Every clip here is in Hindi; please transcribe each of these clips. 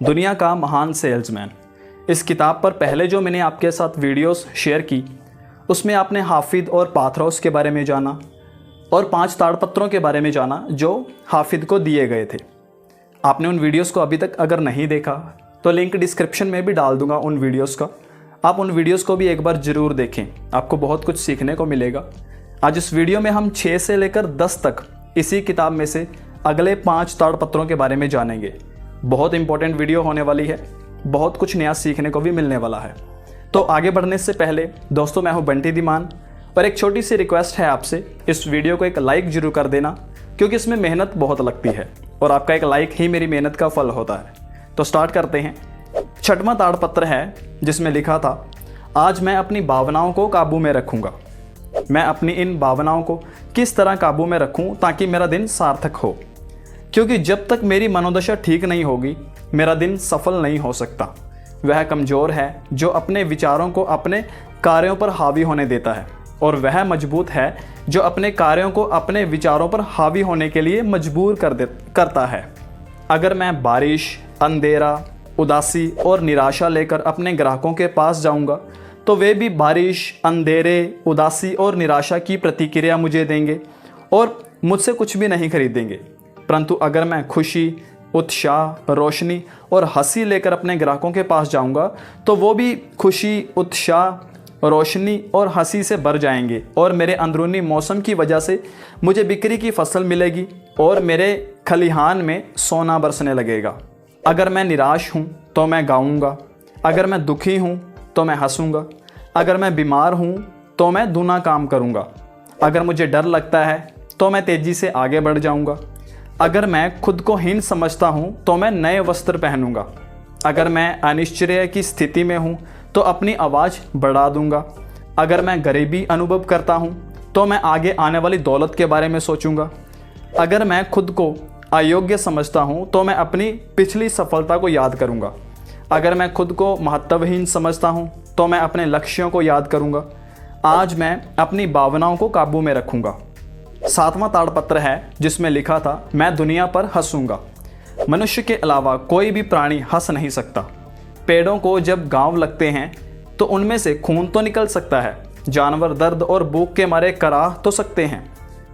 दुनिया का महान सेल्समैन। इस किताब पर पहले जो मैंने आपके साथ वीडियोस शेयर की उसमें आपने हाफिद और पाथरोस के बारे में जाना और 5 ताड़पत्रों के बारे में जाना जो हाफिद को दिए गए थे। आपने उन वीडियोस को अभी तक अगर नहीं देखा तो लिंक डिस्क्रिप्शन में भी डाल दूंगा उन वीडियोस का। आप उन वीडियोस को भी एक बार ज़रूर देखें, आपको बहुत कुछ सीखने को मिलेगा। आज इस वीडियो में हम 6 से लेकर 10 तक इसी किताब में से अगले 5 ताड़पत्रों के बारे में जानेंगे। बहुत इंपॉर्टेंट वीडियो होने वाली है, बहुत कुछ नया सीखने को भी मिलने वाला है। तो आगे बढ़ने से पहले दोस्तों, मैं हूं बंटी धीमान और एक छोटी सी रिक्वेस्ट है आपसे, इस वीडियो को एक लाइक जरूर कर देना क्योंकि इसमें मेहनत बहुत लगती है और आपका एक लाइक ही मेरी मेहनत का फल होता है। तो स्टार्ट करते हैं। 6वां ताड़पत्र है जिसमें लिखा था, आज मैं अपनी भावनाओं को काबू में रखूंगा। मैं अपनी इन भावनाओं को किस तरह काबू में रखूं ताकि मेरा दिन सार्थक हो, क्योंकि जब तक मेरी मनोदशा ठीक नहीं होगी मेरा दिन सफल नहीं हो सकता। वह कमज़ोर है जो अपने विचारों को अपने कार्यों पर हावी होने देता है और वह मजबूत है जो अपने कार्यों को अपने विचारों पर हावी होने के लिए मजबूर करता है। अगर मैं बारिश, अंधेरा, उदासी और निराशा लेकर अपने ग्राहकों के पास जाऊंगा तो वे भी बारिश, अंधेरे, उदासी और निराशा की प्रतिक्रिया मुझे देंगे और मुझसे कुछ भी नहीं खरीदेंगे। परंतु अगर मैं खुशी, उत्साह, रोशनी और हंसी लेकर अपने ग्राहकों के पास जाऊंगा तो वो भी खुशी, उत्साह, रोशनी और हंसी से भर जाएंगे और मेरे अंदरूनी मौसम की वजह से मुझे बिक्री की फसल मिलेगी और मेरे खलिहान में सोना बरसने लगेगा। अगर मैं निराश हूँ तो मैं गाऊंगा, अगर मैं दुखी हूँ तो मैं हंसूंगा, अगर मैं बीमार हूँ तो मैं दूना काम करूँगा, अगर मुझे डर लगता है तो मैं तेज़ी से आगे बढ़ जाऊँगा, अगर मैं खुद को हीन समझता हूँ तो मैं नए वस्त्र पहनूंगा, अगर मैं अनिश्चय की स्थिति में हूँ तो अपनी आवाज़ बढ़ा दूंगा, अगर मैं गरीबी अनुभव करता हूँ तो मैं आगे आने वाली दौलत के बारे में सोचूंगा, अगर मैं खुद को अयोग्य समझता हूँ तो मैं अपनी पिछली सफलता को याद करूँगा, अगर मैं खुद को महत्वहीन समझता हूँ तो मैं अपने लक्ष्यों को याद करूँगा। आज मैं अपनी भावनाओं को काबू में रखूँगा। 7वां ताड़पत्र है जिसमें लिखा था, मैं दुनिया पर हंसूंगा। मनुष्य के अलावा कोई भी प्राणी हंस नहीं सकता। पेड़ों को जब घाव लगते हैं तो उनमें से खून तो निकल सकता है, जानवर दर्द और भूख के मारे कराह तो सकते हैं,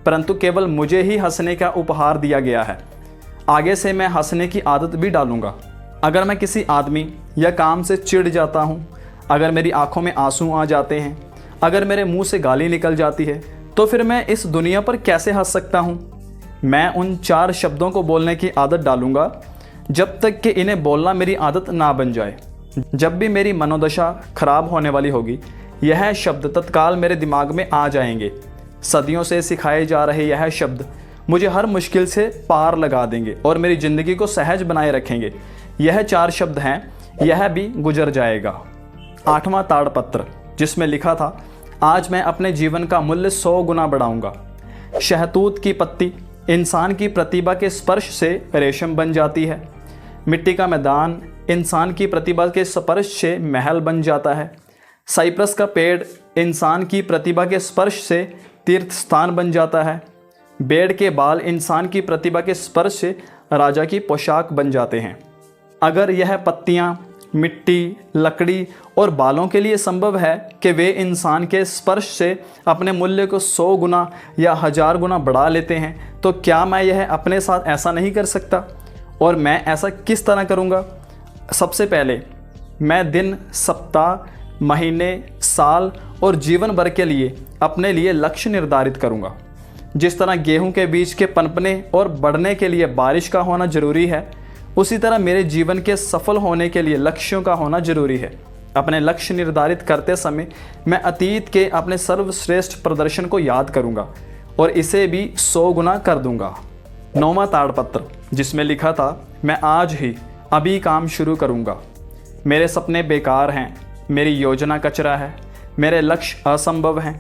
परंतु केवल मुझे ही हंसने का उपहार दिया गया है। आगे से मैं हंसने की आदत भी डालूंगा। अगर मैं किसी आदमी या काम से चिढ़ जाता हूँ, अगर मेरी आंखों में आंसू आ जाते हैं, अगर मेरे मुंह से गाली निकल जाती है, तो फिर मैं इस दुनिया पर कैसे हंस सकता हूँ। मैं उन 4 शब्दों को बोलने की आदत डालूंगा जब तक कि इन्हें बोलना मेरी आदत ना बन जाए। जब भी मेरी मनोदशा खराब होने वाली होगी यह शब्द तत्काल मेरे दिमाग में आ जाएंगे। सदियों से सिखाए जा रहे यह शब्द मुझे हर मुश्किल से पार लगा देंगे और मेरी ज़िंदगी को सहज बनाए रखेंगे। यह 4 शब्द हैं, यह भी गुजर जाएगा। 8वां ताड़पत्र जिसमें लिखा था, आज मैं अपने जीवन का मूल्य 100 गुना बढ़ाऊंगा। शहतूत की पत्ती इंसान की प्रतिभा के स्पर्श से रेशम बन जाती है। मिट्टी का मैदान इंसान की प्रतिभा के स्पर्श से महल बन जाता है। साइप्रस का पेड़ इंसान की प्रतिभा के स्पर्श से तीर्थ स्थान बन जाता है। भेड़ के बाल इंसान की प्रतिभा के स्पर्श से राजा की पोशाक बन जाते हैं। अगर यह पत्तियां मिट्टी, लकड़ी और बालों के लिए संभव है कि वे इंसान के स्पर्श से अपने मूल्य को 100 गुना या 1000 गुना बढ़ा लेते हैं, तो क्या मैं यह अपने साथ ऐसा नहीं कर सकता? और मैं ऐसा किस तरह करूँगा? सबसे पहले मैं दिन, सप्ताह, महीने, साल और जीवन भर के लिए अपने लिए लक्ष्य निर्धारित करूँगा। जिस तरह गेहूँ के बीज के पनपने और बढ़ने के लिए बारिश का होना जरूरी है, उसी तरह मेरे जीवन के सफल होने के लिए लक्ष्यों का होना जरूरी है। अपने लक्ष्य निर्धारित करते समय मैं अतीत के अपने सर्वश्रेष्ठ प्रदर्शन को याद करूंगा और इसे भी 100 गुना कर दूंगा। 9वां ताड़पत्र जिसमें लिखा था, मैं आज ही अभी काम शुरू करूंगा। मेरे सपने बेकार हैं, मेरी योजना कचरा है, मेरे लक्ष्य असंभव हैं।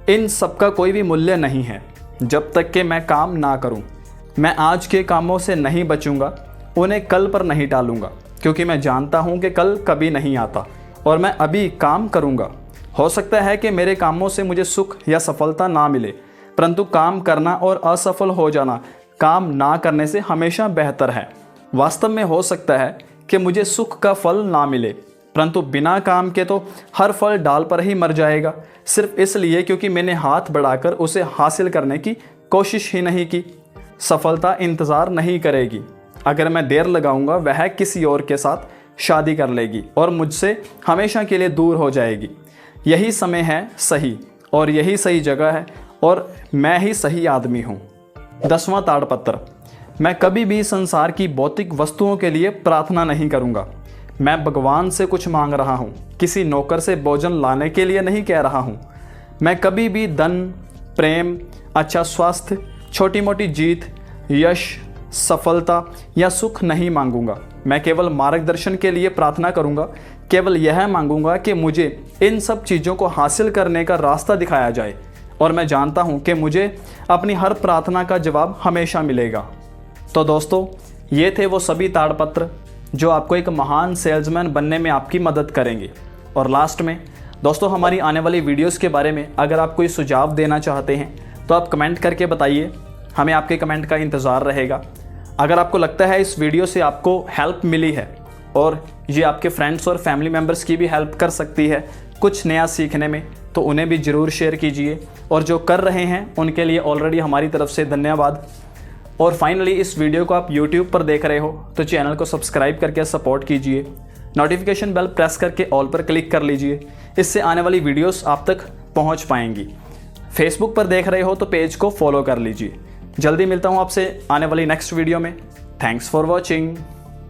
इन सब का कोई भी मूल्य नहीं है जब तक कि मैं काम ना करूं। मैं आज के कामों से नहीं बचूंगा, उन्हें कल पर नहीं टालूंगा, क्योंकि मैं जानता हूं कि कल कभी नहीं आता और मैं अभी काम करूंगा। हो सकता है कि मेरे कामों से मुझे सुख या सफलता ना मिले, परंतु काम करना और असफल हो जाना काम ना करने से हमेशा बेहतर है। वास्तव में हो सकता है कि मुझे सुख का फल ना मिले, परंतु बिना काम के तो हर फल डाल पर ही मर जाएगा, सिर्फ इसलिए क्योंकि मैंने हाथ बढ़ाकर उसे हासिल करने की कोशिश ही नहीं की। सफलता इंतज़ार नहीं करेगी। अगर मैं देर लगाऊंगा वह किसी और के साथ शादी कर लेगी और मुझसे हमेशा के लिए दूर हो जाएगी। यही समय है सही और यही सही जगह है और मैं ही सही आदमी हूँ। 10वां ताड़पत्र। मैं कभी भी संसार की भौतिक वस्तुओं के लिए प्रार्थना नहीं करूँगा। मैं भगवान से कुछ मांग रहा हूँ, किसी नौकर से भोजन लाने के लिए नहीं कह रहा हूँ। मैं कभी भी धन, प्रेम, अच्छा स्वास्थ्य, छोटी मोटी जीत, यश, सफलता या सुख नहीं मांगूंगा। मैं केवल मार्गदर्शन के लिए प्रार्थना करूंगा। केवल यह मांगूंगा कि मुझे इन सब चीज़ों को हासिल करने का रास्ता दिखाया जाए और मैं जानता हूं कि मुझे अपनी हर प्रार्थना का जवाब हमेशा मिलेगा। तो दोस्तों, ये थे वो सभी ताड़पत्र जो आपको एक महान सेल्समैन बनने में आपकी मदद करेंगे। और लास्ट में दोस्तों, हमारी आने वाली वीडियोस के बारे में अगर आप कोई सुझाव देना चाहते हैं तो आप कमेंट करके बताइए, हमें आपके कमेंट का इंतज़ार रहेगा। अगर आपको लगता है इस वीडियो से आपको हेल्प मिली है और ये आपके फ्रेंड्स और फैमिली मेम्बर्स की भी हेल्प कर सकती है कुछ नया सीखने में, तो उन्हें भी ज़रूर शेयर कीजिए। और जो कर रहे हैं उनके लिए ऑलरेडी हमारी तरफ से धन्यवाद। और फाइनली, इस वीडियो को आप YouTube पर देख रहे हो तो चैनल को सब्सक्राइब करके सपोर्ट कीजिए। नोटिफिकेशन बेल प्रेस करके ऑल पर क्लिक कर लीजिए, इससे आने वाली वीडियोस आप तक पहुंच पाएंगी। फेसबुक पर देख रहे हो तो पेज को फॉलो कर लीजिए। जल्दी मिलता हूं आपसे आने वाली नेक्स्ट वीडियो में। Thanks for watching.